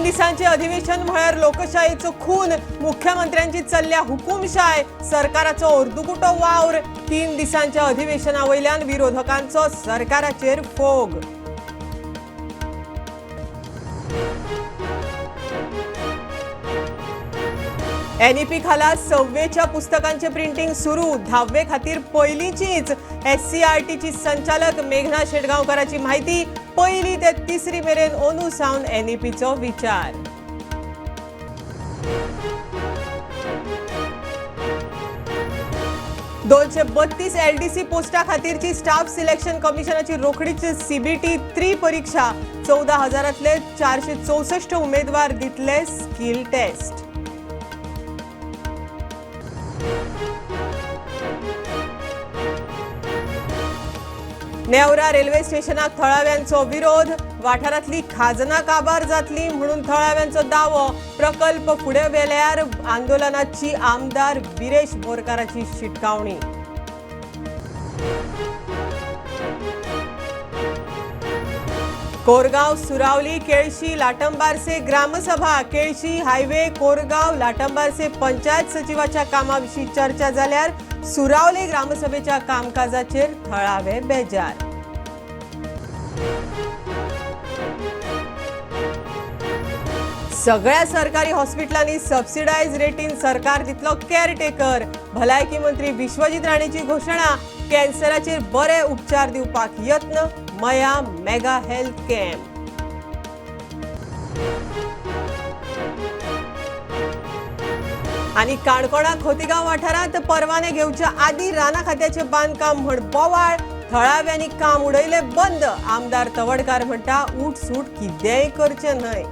दिवसांचे अधिवेशन म्हळ्यार लोकशाहीचो खून, मुख्यमंत्र्यांची चल्ल्या हुकुमशाय, सरकाराचो अर्दुकुटो वावर, 3 दिसांच्या अधिवेशना वयल्यान विरोधकांचो सरकाराचेर फोग। एनईपी खाला 6वेच्या पुस्तकांचे प्रिंटिंग सुरू, 10वे खातीर पहिलीचीच एससीईआरटीची संचालक मेघना शेटगांवकाराची माहिती, पहिली ते 3री मेरेन ओनू सावन एनईपीचो विचार। $232 एलडीसी पोस्टा खातीरची स्टाफ सिलेक्शन कमिशनाची रोखडीच सीबीटी 3 परीक्षा, 14,000तले 464 उमेदवार दितले स्किल टेस्ट। नेवरा रेल्वे स्टेशनाक थळाव्यांचो विरोध, वाठारांतली खाजना काबार जातली म्हणून थळाव्यांचो दावो, प्रकल्प फुडें व्हेल्यार आंदोलनाची आमदार विरेश बोरकाराची शिटकावणी। कोरगांव सुरावली केळशी लाटंबारसे ग्रामसभा, केळशी हायवे कोरगांव लाटंबारसे पंचायत सचिवाच्या कामाविशीं चर्चा जाल्यार सुरावले ग्रामसभेच्या कामकाजाचेर थळावे बेजार। सगळ्या सरकारी हॉस्पिटलांनी सबसिडायज रेटीन सरकार दितलो केअरटेकर, भलायकी मंत्री विश्वजीत राणेची घोषणा, कॅन्सराचेर बरे उपचार दिवपाक यत्न, मया मेगा हेल्थ कॅम्प। आणि काणकोणा खोतीगांव वाठारांत परवाने घेवच्या आदी राना खात्याचे बांदकाम म्हण बोवाळ, थळाव्यांनी काम उडयले बंद, आमदार तवडकार म्हणटा उठ सूट कितेंय करचें न्हय।